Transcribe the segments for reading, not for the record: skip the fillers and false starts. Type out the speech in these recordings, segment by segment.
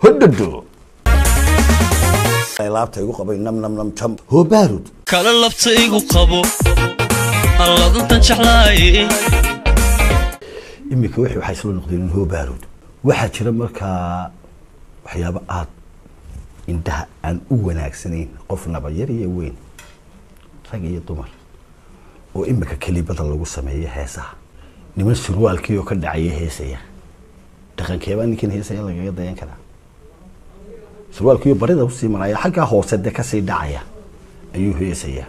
هددو لابتا يقو قبو نم جم هو بارود كلا لابتا يقو قبو الله ضد شحلاي إمك وحي وحيصلوا نقدين هو بارود واحد جرى مركا وحيابا آد انتهى عن أوناك سنين قفنا بيري وين رجعي الضمر وإمك كلي بدل لو سميه هسا نمن سروال كيو كدعيه هسيا دخان كيبان يمكن هسيا لقى ضيان كذا سروال كيو بريد وسي مرايا حاجة هو صدق كسي دعيا أيوه هسيا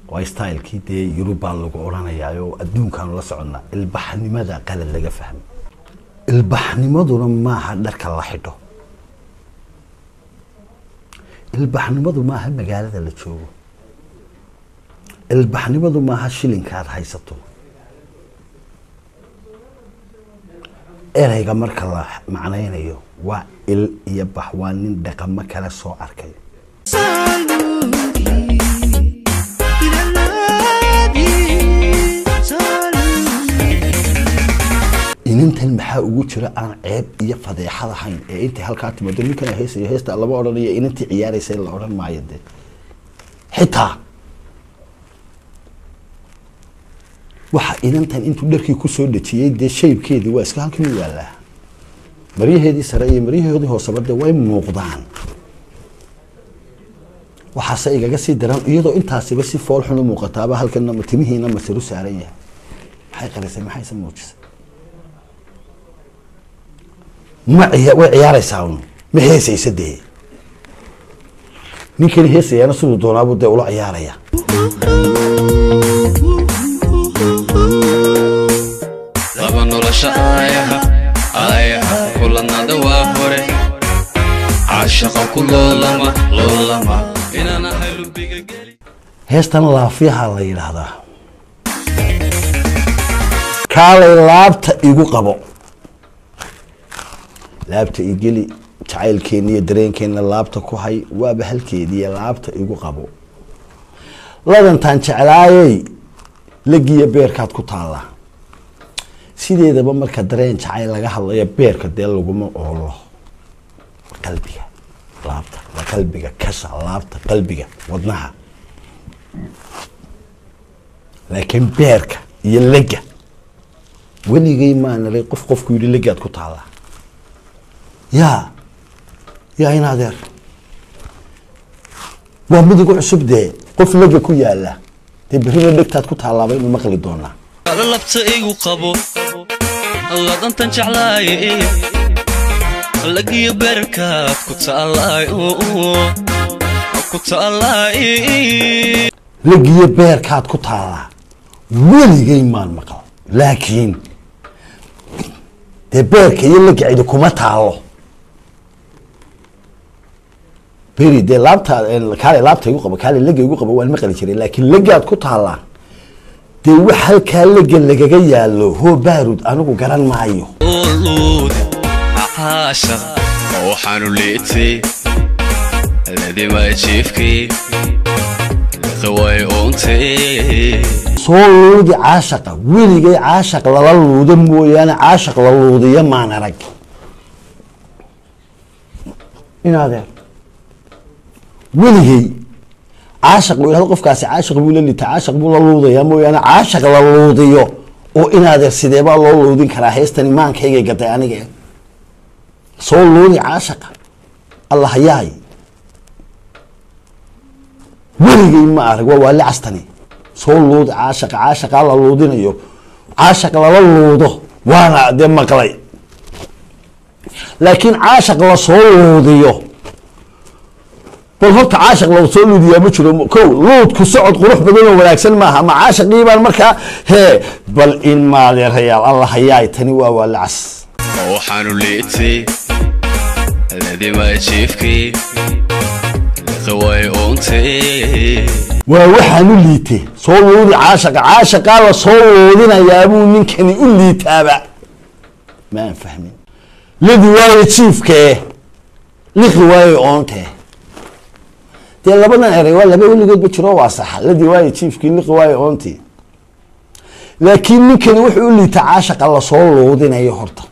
وستايل كده يروبا لو قرانا يايو الدون كانوا لسعنا البحر ماذا قال اللي فهم البحر ماذا ما حدرك الله حده البحر ماذا ما هم مجال اللي تشوفه البحر ماذا ما هالشيلين كار هيسطو إيه جمرك الله معنا ينيو وإل يبحوان دقم كلا سو أركي إن أنت المحا وجرا أنا عيب يفضيحة حين أنت هالكاتب مدري كان هيست الله بقولي إن أنت عياري سيل الأوران ما يدي حتى waxa inantan intu dharkii ku soo dhajiyay de shaybkeedii waa iska halkii yaala mariyaheedii sare iyo mariyaheedii hoosabada way muuqdaan waxa say igaga sii daran iyadoo intaasiba si fool xun u muuqataaba halkan timihiina masaru saaran yahay maxay qarisay maxay samoojis ma ciyaaraysaa ma heesaysadee ninkan heesayana sidoo doonaabo de ula ciyaaraya آيها كلنا دوا هوري عاشق كل لما إن أنا حلو بيجي هستن الله فيها الله يلهذا كالي لابت يقو قبو لابت يجلي تعال كيني درين كين لابت كوهاي وابهل كيدي لابت يقو قبو لذن تانشعلاي لقي بيركات كتالا sideedaba marka dareen jacayl laga hadlayo beerka dee laguma oolo qalbiga laabta la qalbiga kasha laabta qalbiga wadnaha laakiin beerka iyo lega weligay ma nalay qofku yiri legaad ku taala yaa ina adeer waa mid ugu cusub dee qof lega ku yaala dee bariga dhegtaad ku taalaaba inuu maqli doonaa كلا لابتا يقو قبو الله ضد شحلاي لقي بركات كتالاي لقي بركات كتالا ولي مان مقال لكن تبرك يلقى عيد كوما تالو بيري دي لابتا كالي لابتا يقو قبو كالي لقي يقو قبو وان مقال جري لكن لقيات كتالا دي وحال كاللقى لقى يالو هو بارود أنو قران معايو عاشق وحانو ليتي الذي ما يشيفكي لخواي أنتي صولودي عاشق ويلي عاشق للولود مويانا عاشق للولود يمان رك إن هذا ويلي عاشق ويل هالقف كاسي عاشق ويل اللي تعاشق بولا لوضي يا موي أنا عاشق للوضيو وإن هذا السيدبا لولودين كراهيستني مان كيجي قطع أنا جاي صولوني عاشق الله ياي ولي ما أعرف ولا عستني صولود عاشق الله لودين يو عاشق للوضو وأنا دم قلي لكن عاشق لصولوديو بل هو عاشق لو صولود يا بشر كو لود كسعد قروح بدون ولا أكسل معها مع عاشق ليبا المركا هي بل إن ما للريال الله ياي تنوى ولا عس وحانو ليتي الذي ما يشيفكي لخواي أنتي ووحانو ليتي صولود عاشق على صولودنا يا أبو منكني اللي تابع ما نفهمين الذي ما يشيفكي لخواي أنتي دي لبنا اري ولا بيقول لي قد بجرو واصح الذي واي تشيفكي لخواي أنتي لكن منكني وحو اللي تعاشق على صولودنا يا هرطه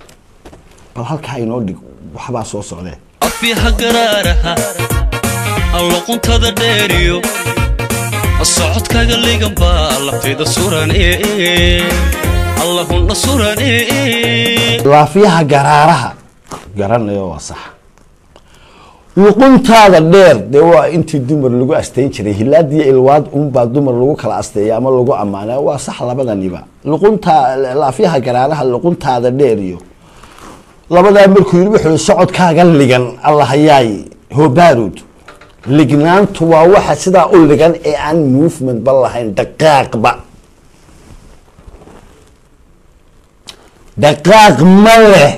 bal halkaa inoo dhig waxbaa soo socdee afiha garaaraha alluquntada dheeriyo socodkaaga ligan baa laftayda suran allahuna suran laafiyaha garaaraha garanayo waa sax luquntaada dheer dee waa intii dumar lagu asteyn jiray hilaadiyo ilwaad unbaa dumar lagu kala asteeya ama lagu ammaanaa waa sax labadaniba laafiyaha garaaraha luquntaada dheer iyo labadaa markuu yiri wuxuu socodkaaga ligan allahayaay hoobaarud lignaantu waa waxa sidaa u ligan ee aan movement ba lahayn daqaaq ma leh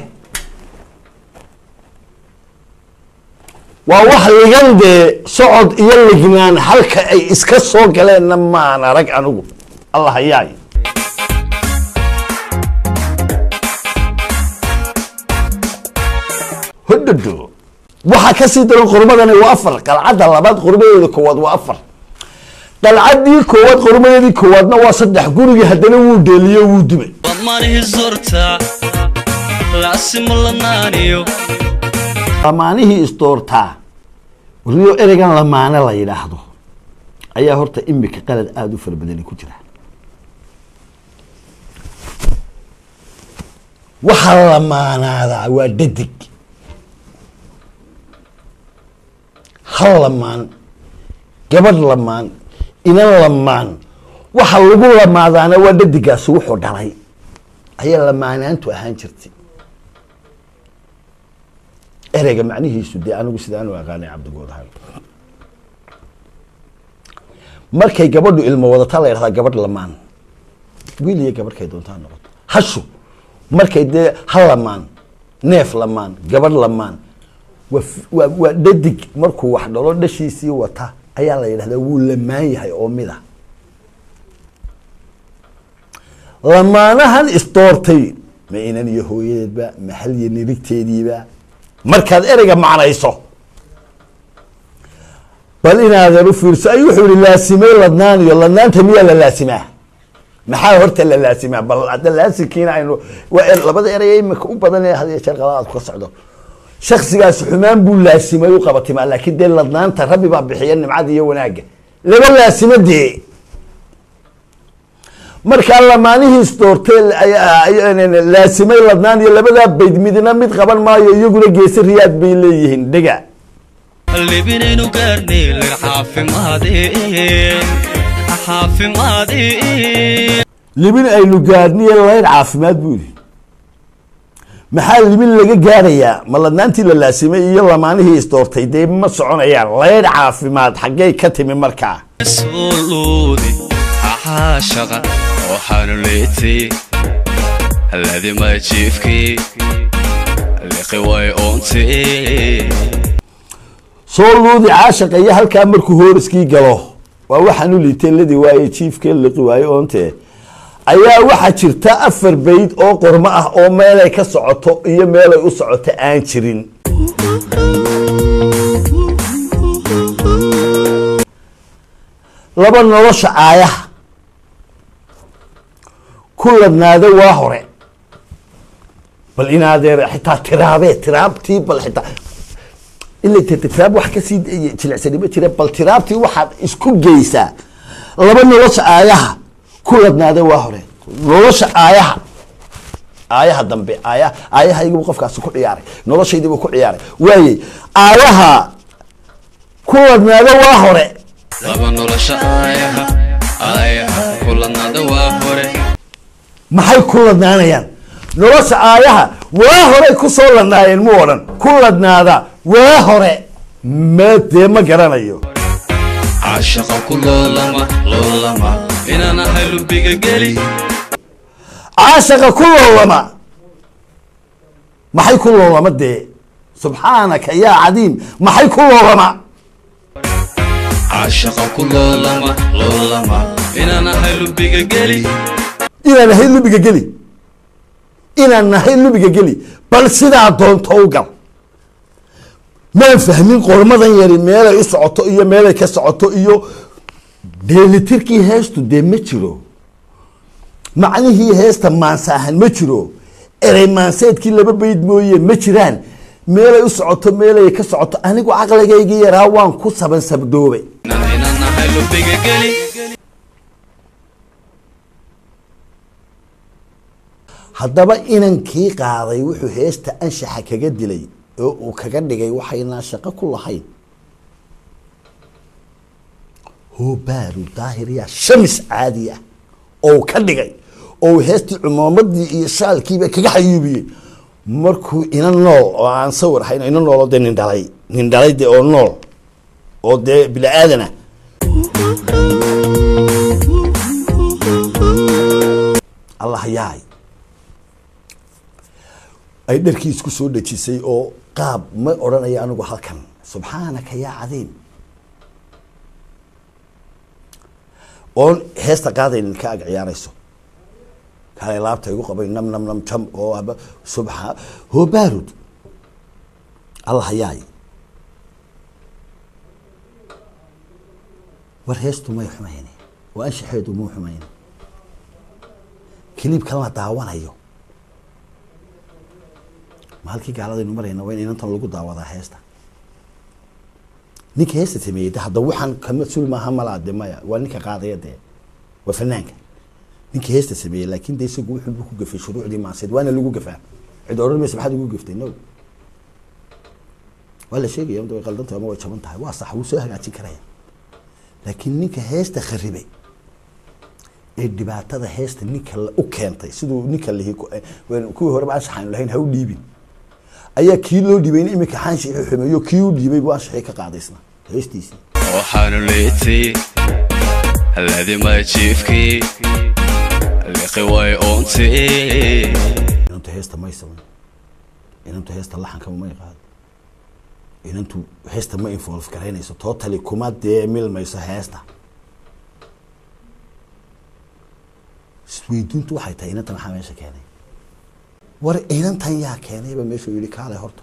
waa wax ligan dee socod iyo lignaan halka ay iska soo galeenna maan arag anigu allahayaay hodhado waxa ka sii daran qormadani waa 4 qalcadda labaad qormadeeda koowaad waa 4 qalcaddii koowaad qormadeedii koowaadna waa 3 gurigii haddana wuu dheeliyo wuu dibay wadmaanihi zorta laasimo lanaaniyo lamaanihii istoortaa wariyo ereygan lamaane la yidhaahdo ayaa horta imika qalad aada u fara badani ku jira waxa lamaanaadaa waa dhadig hal lamaan gabadh lamaan inan lamaan waxa lagu lamaadaana waa dhadigaasi wuxuu dhalay ayaa lamaanaantu ahaan jirtay ereyga macnihiisu dee anigu sidaan u aqaanay cabdigood ahaan markay gabadhu ilmo wadata la yidhahdaa gabadh lamaan wiil iyo gabadh kay doontaa noqoto hashu markay dee hal lamaan neef lamaan gabadh lamaan waa dhadig markuu wax dhalo dhashiisii wata ayaa la yidhahdaa wuu lamaan yahay oo mid ah lamaanahan isdoortay ma inan iyo hooyadeedba ma hal iyo nirigteediiba markaad ereyga macnayso bal inaadan u fiirso ay wuxuu yihi laasimay ladnaan iyo ladnaanta miyaa la laasimaa maxaa horta la laasimaa bal hadda laasinkiina aynu labada erey imika u badan ee had iyo jeer qaladaad ka socdo shaksigaasi xumaan buu laasimay u qabatimaa laakiin dee ladnaanta rabbi baa bixiya nimcada iyo wanaagga laba laasima dee markaa lamaanihiis doortee laasimay ladnaan iyo labadaa bayd midna mid qaban maayo iyaguna geesi riyaad bay leeyihiin dhega libinaynu gaarnay caafimaadii libin aynu gaarniye layn caafimaad buu yidhi maxaa libin laga gaarayaa ma ladnaantii la laasimay iyo lamaanihii isdoortay dee ma soconayaan layn caafimaad xaggay ka timi markaa shaqa waxaanu leetay alladii majiifkii liqi way oontay soo luudi caashaqa iyo halkaa markuu hooriskii galo waa waxaanu liitay ladii waaye jiifkee liqi waaye oontee ayaa waxaa jirta 4 bayd oo qormo ah oo meelay ka socoto iyo meelay u socoto aan jirin laba nolosha aayaha ku ladnaada waa hore bal inaadeer xitaa tiraabtii bal xitaa ila tiraab wax ka sii jilicsanima jira bal tiraabtii waxaad isku geysaa laba nolosha aayaha ku ladnaada waa hore nolosha aayaha dambe aayahaygu qofkaasi ku ciyaaray noloshaydiibu ku ciyaaray waayey aayaha ku ladnaada waa hore laba nolosha aayaha ku ladnaada waa hore maxay ku ladnaanayaan nolosha aayaha waa horey ku soo ladnaayeen mu odhan ku ladnaada waa hore dee ma garanayo caashaqa ku loolama inaan ahay lubiga geli caashaqa ku loolama maxay ku loolama dee subxaanaka yaa cadiim maxay ku loolama caashaqa ku loolama inaan ahay lubiga geli inaan nahay lubiga geli bal sidaa doonto u gal maan fahmin qormadan yari meelay u socoto iyo meelay ka socoto iyo dheelitirkii heestu dee ma jiro macnihii heesta maansaahan ma jiro ereymaanseedkii laba bayd mooye ma jiraan meelay u socoto meelay ka socoto anigu caqligayga yaraa waan ku saban sabdoobay haddaba inankii qaaday wuxuu heesta anshaxa kaga dilay oo uu kaga dhigay waxaynaa shaqo ku lahayn hoobaaru daahiriya shamis caadi ah oo ka dhigay oo heestii cumaamadii iyo shaalkiiba kaga xayuubiyey markuu ina nool oo aan sawir ahayn ina nool oo dee nin dhalay dee oo nool oo dee bini aadana allah yaay ay dharkii isku soo dhajisay oo qaab ma odhanaya anigu halkan subxaanaka yaa cadiim oon heesta qaadaynin ka ag ciyaarayso kale laabta igu qabay nam jam oo aba subxa hoobaarud allah yaay war heestu may xumayne waa anshaxeedu muu xumayne kilibkan la daawanayo halkii gaaladaynu marayna waa in inantan lagu daawadaa heesta ninka heesta sameeyey hadda waxaan kama sul maaha malaade maya waa ninka qaadaya dee waa fanaanka ninka heesta sameeyey laakiin de isagu wuxuu ku gafay shuruucdii maaseed waana lagu gafaa cid oran maysa maxaad ugu gaftay no wala sheegay way qaldantay ama way jaban tahay waa sax wuu soo hagaajin karaya laakiin ninka heesta kharibay ee dhibaatada heesta ninka u keentay sidoo ninka lihi kuwii hore baan saxan lahayn ha u dhiibin ayaa kii loo dhiibayna imika xanshi xumeeyo kii u dhiibay waa shaxay ka qaadaysna heestiisi waxaanu leeytay alladii ma jiifkii liqi way oontay inta heesta ma isman inta heesta laxanka ma yaqaan inantu heesta ma involve gareynayso totally kuma dee milmayso heesta isweydiintu waxay tahay inanta maxaa meesha keenay war inantan yaa keenayba meeshuu yidhi kaale horta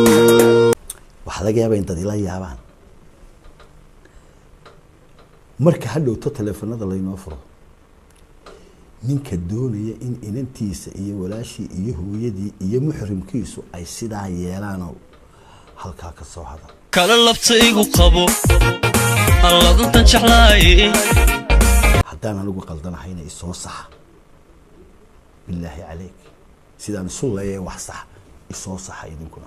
waxaa laga yaabaa in dad ila yaabaan marka hadhowto teleefanada laynoo furo ninka doonaya in inantiisa iyo walaashii iyo hooyadii iyo muxrimkiisu ay sidaa yeelaanoo halkaa ka soo hada kala labtaygu qabo alladantan jeclaay haddaan anigu qaldanahayna isoo saxa bilaahi calayk sidaan isu leeyahay wax sax isoo saxa idinkuna